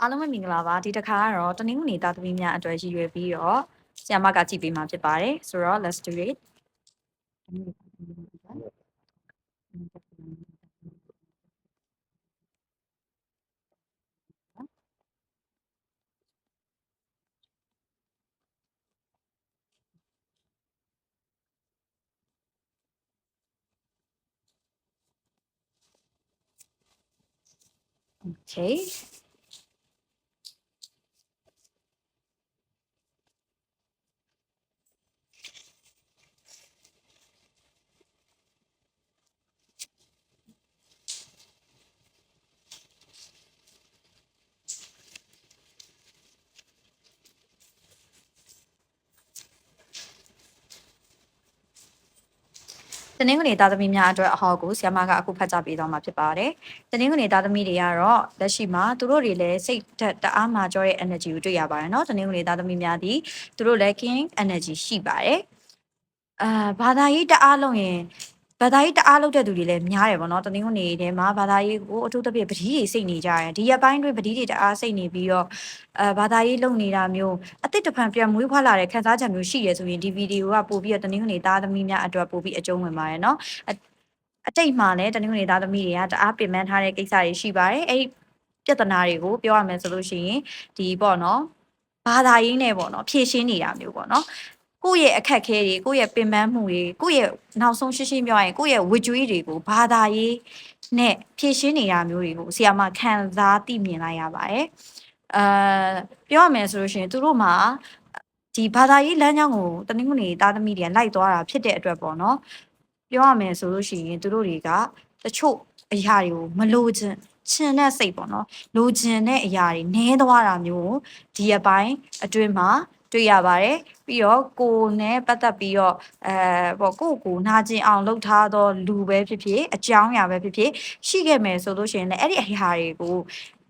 အားလုံးပဲမင်္ဂလာပါဒီတစ်ခါကတော့တနင်္ဂနွေသားသမီးများအတွက်ရည်ရွယ်ပြီးတော့ဆရာမကကြည့်ပေးမှာဖြစ်ပါတယ်ဆိုတော့ let's do it okay တနင်္ဂနွေသားသမီးများအတွက်အဟောကိုဆရာမကအခုဖတ်ကြားပေးသွားမှာဖြစ်ပါတယ်တနင်္ဂနွေသားသမီးတွေကတော့လက်ရှိမှာသူတို့တွေလည်းစိတ်တအားမှာကြောတဲ့ energy ကိုတွေ့ရပါတယ်เนาะတနင်္ဂနွေသားသမီးများဒီသူတို့လည်း king energy ရှိပါတယ်ဘာသာရေးတအားလုံးရင်ဘာသာရေးတအားလုပ်တဲ့သူတွေလည်းများတယ်ပေါ့နော်တနင်္ဂနွေထဲမှာဘာသာရေးကိုအထူးသဖြင့်ပတိတွေစိတ်နေကြတယ်ဒီရက်ပိုင်းတွင်ပတိတွေတအားစိတ်နေပြီးတော့ဘာသာရေးလုပ်နေတာမျိုးအစ်စ်တဖန်ပြန်မွေးဖွားလာတဲ့ခန်းစားချက်မျိုးရှိရဆိုရင်ဒီဗီဒီယိုကပို့ပြီးတော့တနင်္ဂနွေသားသမီးများအတွက်ပို့ပြီးအကျုံးဝင်ပါတယ်နော်အတိတ်မှာလည်းတနင်္ဂနွေသားသမီးတွေကတအားပင်ပန်းထားတဲ့ကိစ္စတွေရှိပါတယ်အဲ့ပြဿနာတွေကိုပြောရမယ်ဆိုလို့ရှိရင်ဒီပေါ့နော်ဘာသာရေးနဲ့ပေါ့နော်ဖြည့်ရှင်းနေတာမျိုးပေါ့နော်ကိုယ့်ရဲ့အခက်အခဲတွေကိုယ့်ရဲ့ပင်ပန်းမှုတွေကိုယ့်ရဲ့နောက်ဆုံးရှင်းရှင်းပြောရရင်ကိုယ့်ရဲ့ဝကြွေးတွေကိုဘာသာရေးနဲ့ဖြည့်ရှင်းနေတာမျိုးတွေကိုဆရာမခံစားသိမြင်လိုက်ရပါတယ်ပြောရမယ်ဆိုလို့ရှိရင်သူတို့မှာဒီဘာသာရေးလမ်းကြောင်းကိုတနင်္ဂနွေသားသမီးတွေကလိုက်သွားတာဖြစ်တဲ့အတွက်ပေါ့နော်ပြောရမယ်ဆိုလို့ရှိရင်သူတို့တွေကတချို့အရာတွေကိုမလိုချင်တဲ့စိတ်ပေါ့နော်လိုချင်တဲ့အရာတွေနည်းသွားတာမျိုးဒီအပိုင်းအတွင်းမှာတွေ့ရပါတယ်ပြီးတော့ကိုယ်နဲ့ပတ်သက်ပြီးတော့ပေါ့ကိုနာကျင်အောင်လုပ်ထားသောလူပဲဖြစ်ဖြစ်အကြောင်းအရာပဲဖြစ်ဖြစ်ရှိခဲ့မယ်ဆိုလို့ရှိရင်လည်းအဲ့ဒီအရာတွေကို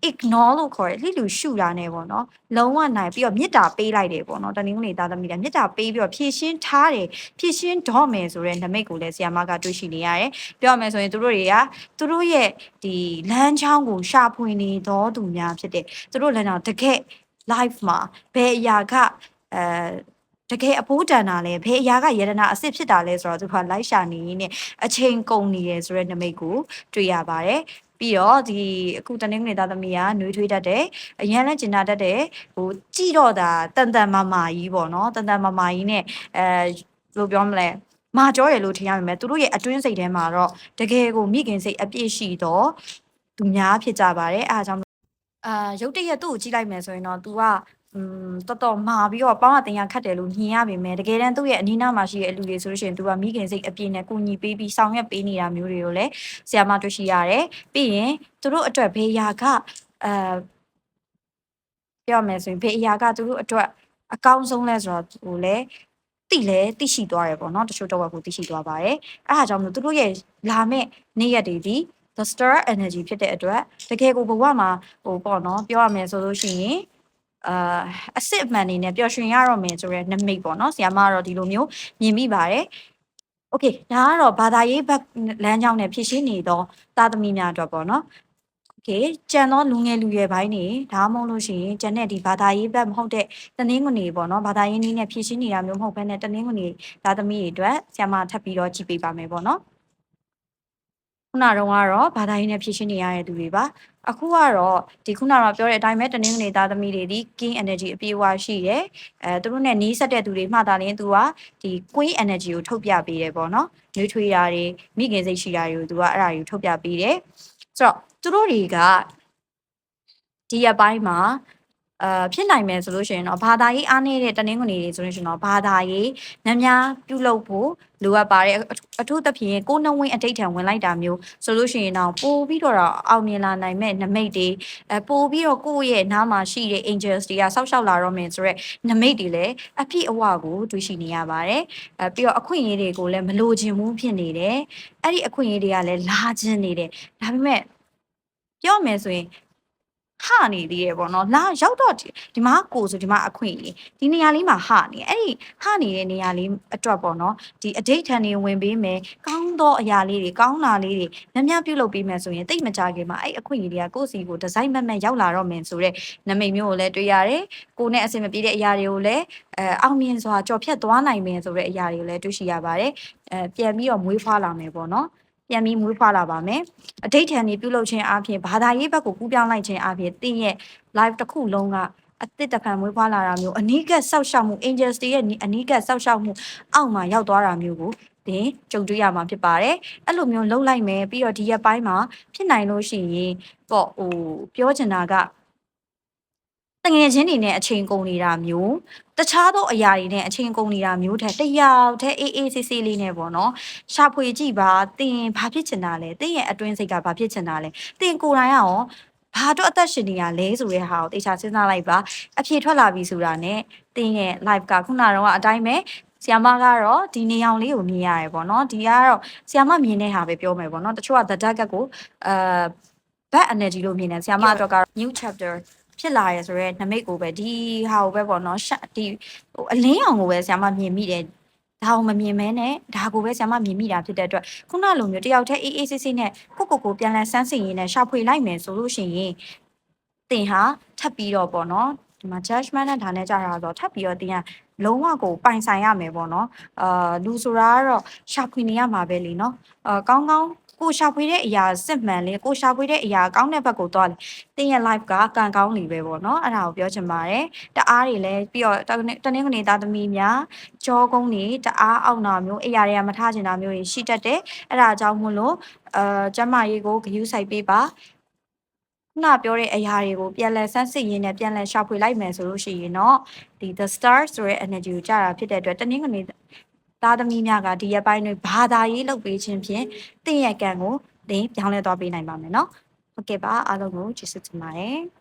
ignore လို့ခေါ်တယ်လိလူရှုတာနဲ့ပေါ့နော်လုံးဝနိုင်ပြီးတော့မေတ္တာပေးလိုက်တယ်ပေါ့နော်တနင်္ဂနွေသားသမီးတွေမေတ္တာပေးပြီးတော့ဖြည့်ရှင်းထားတယ်ဖြည့်ရှင်းတော့မယ်ဆိုတဲ့နမိတ်ကိုလည်းဆရာမကတွေ့ရှိနေရတယ်ပြောရမယ်ဆိုရင်သူတို့တွေကသူတို့ရဲ့ဒီလမ်းချောင်းကိုရှာဖွေနေတော်သူများဖြစ်တဲ့သူတို့လမ်းကြောင်းတကယ် life မှာဘယ်အရာကတကယ်အဖိုးတန်တာလဲဘယ်အရာကယတနာအစ်စ်ဖြစ်တာလဲဆိုတော့သူကလိုက်ရှာနေရင်းနဲ့အချိန်ကုန်နေတယ်ဆိုတဲ့နမိတ်ကိုတွေ့ရပါတယ်ပြီးတော့ဒီအခုတနင်္ဂနွေသားသမီးကနှွေးထွေးတတ်တယ်အရန်လည်းကျင်နာတတ်တယ်ဟိုကြည့်တော့တာတန်တန်မာမာကြီးပေါ့နော်တန်တန်မာမာကြီးနဲ့ဘယ်လိုပြောမလဲမာကြောတယ်လို့ထင်ရမယ်သူတို့ရဲ့အတွင်းစိတ်ထဲမှာတော့တကယ်ကိုမိခင်စိတ်အပြည့်ရှိတော့သူများဖြစ်ကြပါတယ်အားကြောင့်ရုတ်တရက်သူ့ကိုကြည့်လိုက်မယ်ဆိုရင်တော့ तू ကတော်တော်မှာပြီးတော့ပေါင်းအတင်ရခတ်တယ်လို့မြင်ရပေမဲ့တကယ်တမ်းသူ့ရဲ့အနီးနားမှာရှိတဲ့အလူတွေဆိုလို့ရှိရင် तू ကမိခင်စိတ်အပြည့်နဲ့ကူညီပေးပြီးဆောင်ရွက်ပေးနေတာမျိုးတွေကိုလည်းဆရာမတွေ့ရှိရတယ်ပြီးရင်သူတို့အတွက်ဘေးရာကပြောမယ်ဆိုရင်ဘေးအရာကသူတို့အတွက်အကောင်းဆုံးလဲဆိုတော့ဟိုလဲသိရှိသွားတယ်ပေါ့နော်တချို့တော့ကိုသိရှိသွားပါတယ်အဲအားကြောင့်မလို့သူတို့ရဲ့လာမဲ့နေ့ရက်တွေဒီ the star energy ဖြစ်တဲ့အတွက်တကယ်ကိုဘဝမှာဟိုပေါ့နော်ပြောရမယ်ဆိုလို့ရှိရင်အစစ်အမှန်နေနဲ့ပျော်ရွှင်ရတော့မယ်ဆိုရဲနမိတ်ပေါ့နော်ဆရာမကတော့ဒီလိုမျိုးမြင်မိပါတယ်โอเคဒါကတော့ဘာသာရေးဘက်လမ်းကြောင်းနဲ့ဖြည့်ရှင်းနေတော့သားသမီးများအတွက်ပေါ့နော်โอเคကြံတော့လူငယ်လူရွယ်ပိုင်းနေဒါမှမဟုတ်လို့ရှိရင်ကြံတဲ့ဒီဘာသာရေးဘက်မဟုတ်တဲ့တနင်္ဂနွေပေါ့နော်ဘာသာရေးနည်းနဲ့ဖြည့်ရှင်းနေတာမျိုးမဟုတ်ဘဲနဲ့တနင်္ဂနွေသားသမီးတွေအတွက်ဆရာမထပ်ပြီးတော့ကြည့်ပေးပါမယ်ပေါ့နော်ခုနကတော့ဘာသာရေးနဲ့ဖြည့်ရှင်းနေရတဲ့သူတွေပါအခုကတော့ဒီခုနကပြောတဲ့အတိုင်းပဲတနင်္ဂနွေသားသမီးတွေဒီ king energy အပြည့်အဝရှိတယ်သူတို့နဲ့နီးစပ်တဲ့သူတွေမှသာလျှင်သူကဒီ queen energy ကိုထုတ်ပြပေးတယ်ပေါ့နော်နှွေးထွေးတာတွေမိခင်စိတ်ရှိတာတွေကိုသူကအဲ့ဒါတွေကိုထုတ်ပြပေးတယ်ဆိုတော့သူတို့တွေကဒီအပိုင်းမှာဖြစ်နိုင်မယ်ဆိုလို့ရှိရင်တော့ဘာသာရေးအားနည်းတဲ့တနင်္ဂနွေတွေဆိုလို့ရှိရင်တော့ဘာသာရေးများပြုလုပ်ဖို့လိုအပ်ပါတယ်အထူးသဖြင့်ကိုနှဝင်းအတိတ်ထံဝင်လိုက်တာမျိုးဆိုလို့ရှိရင်တော့ပို့ပြီးတော့အောင်မြင်လာနိုင်မဲ့နမိတ်တွေပို့ပြီးတော့ကိုယ့်ရဲ့နားမှာရှိတဲ့ angels တွေကဆောက်ရှောက်လာတော့မယ်ဆိုတော့နမိတ်တွေလည်းအပြည့်အဝကိုတွေ့ရှိနေရပါတယ်ပြီးတော့အခွင့်အရေးတွေကိုလည်းမလိုချင်ဘူးဖြစ်နေတယ်အဲ့ဒီအခွင့်အရေးတွေကလည်းလာခြင်းနေတယ်ဒါပေမဲ့ပြောမယ်ဆိုရင် နေသေးတယ်ပေါ့နော်လာရောက်တော့ဒီမှာကိုဆိုဒီမှာအခွင့်ကြီးဒီနေရာလေးမှာဟနေအဲ့ဒီဟနေတဲ့နေရာလေးအတွက်ပေါ့နော်ဒီအဒိတ်ထန်တွေဝင်ပေးမယ်ကောင်းသောအရာလေးတွေကောင်းတာလေးတွေများပြုလုပ်ပေးမယ်ဆိုရင်တိတ်မကြခင်မှာအဲ့အခွင့်ကြီးတွေကကိုယ့်စီကိုဒီဇိုင်းမက်ရောက်လာတော့မယ်ဆိုတော့နမိတ်မျိုးကိုလည်းတွေ့ရတယ်ကိုနဲ့အဆင်မပြေတဲ့အရာတွေကိုလည်းအောင်မြင်စွာကြော်ဖြတ်သွားနိုင်မယ်ဆိုတဲ့အရာတွေကိုလည်းတွေ့ရှိရပါတယ်ပြန်ပြီးတော့မွေးဖွားလာမယ်ပေါ့နော်ပြန်ပြီးမွေးဖွားလာပါမယ်အဋိဌာန်ကြီးပြုလုပ်ခြင်းအပြင်ဘာသာရေးဘက်ကိုကူးပြောင်းလိုက်ခြင်းအပြင်တင်းရဲ့ live တစ်ခုလုံးကအသစ်တဖန်မွေးဖွားလာတာမျိုးအနီးကပ်ဆောက်ရှောက်မှု angels တွေရဲ့အနီးကပ်ဆောက်ရှောက်မှုအောက်မှာရောက်သွားတာမျိုးကိုတင်ကြုံတွေ့ရမှာဖြစ်ပါတယ်အဲ့လိုမျိုးလှုပ်လိုက်မယ်ပြီးတော့ဒီရက်ပိုင်းမှာဖြစ်နိုင်လို့ရှိရင်ပေါ့ပြောချင်တာကတငယ်ချင်းတွေနဲ့အချိန်ကုန်နေတာမျိုးတခြားသောအရာတွေနဲ့အချိန်ကုန်နေတာမျိုးထက်တယောက်တည်းအေးအေးဆေးဆေးလေးနဲ့ပေါ့နော်ရှာဖွေကြည့်ပါတင်ဘာဖြစ်ချင်တာလဲတင်ရဲ့အတွင်းစိတ်ကဘာဖြစ်ချင်တာလဲတင်ကိုယ်တိုင်ရောဘာတော့အသက်ရှင်နေရလဲဆိုတဲ့ဟာကိုတေချာစဉ်းစားလိုက်ပါအဖြေထွက်လာပြီဆိုတာနဲ့တင်ရဲ့ live ကခုနကတော့အတိုင်းပဲဆီယာမကတော့ဒီနေအောင်လေးကိုမြင်ရတယ်ပေါ့နော်ဒီကတော့ဆီယာမမြင်တဲ့ဟာပဲပြောမယ်ပေါ့နော်တချို့က the dark ကိုbad energy လို့မြင်တယ်ဆီယာမအတွက်ကတော့ new chapter ဖြစ်လာရဲဆိုတော့နမိတ်ကိုပဲဒီဟာကိုပဲပေါ့နော်ဒီအလင်းအောင်ကိုပဲဆရာမမြင်မိတယ်ဒါကိုမမြင်မဲနဲ့ဒါကိုပဲဆရာမမြင်မိတာဖြစ်တဲ့အတွက်ခုနလိုမျိုးတယောက်တည်းအေးအေးဆေးဆေးနဲ့ကိုပြန်လည်စမ်းစစ်ရင်းနဲ့ရှာဖွေလိုက်မယ်ဆိုလို့ရှိရင်တင်ဟာထပ်ပြီးတော့ပေါ့နော်ဒီမှာ judgment နဲ့ဒါနဲ့ကြာတာဆိုထပ်ပြီးတော့တင်ကလုံးဝကိုပိုင်ဆိုင်ရမယ်ပေါ့နော်လူဆိုတာကတော့ရှာဖွေနေရမှာပဲလीနော်ကောင်းကောင်းကိုရှာဖွေတဲ့အရာစစ်မှန်လေကိုရှာဖွေတဲ့အရာကောင်းတဲ့ဘက်ကိုသွားလေတင်းရဲ့ live ကကံကောင်းနေပဲပေါ့နော်အဲ့ဒါကိုပြောချင်ပါတယ်တအားတွေလည်းပြီးတော့တနင်္ဂနွေသားသမီးများကြောကုန်းတွေတအားအောင်တာမျိုးအရာတွေကမထားချင်တာမျိုးတွေရှိတတ်တယ်အဲ့ဒါကြောင့်မို့လို့ကျမရေးကိုဂရုစိုက်ပေးပါခုနပြောတဲ့အရာတွေကိုပြန်လည်ဆန်းစစ်ရင်းနဲ့ပြန်လည်ရှာဖွေလိုက်မယ်ဆိုလို့ရှိရင်တော့ဒီ the stars ဆိုတဲ့ energy ကိုကြာတာဖြစ်တဲ့အတွက်တနင်္ဂနွေသားသမီးများကဒီရက်ပိုင်းတွေဘာသာရေးလုပ်ပေးခြင်းဖြင့်တင့်ရဲ့ကံကိုတင်ပြောင်းလဲသွားပေးနိုင်ပါမယ်เนาะဟုတ်ကဲ့ပါအားလုံးကိုကျေးဇူးတင်ပါတယ်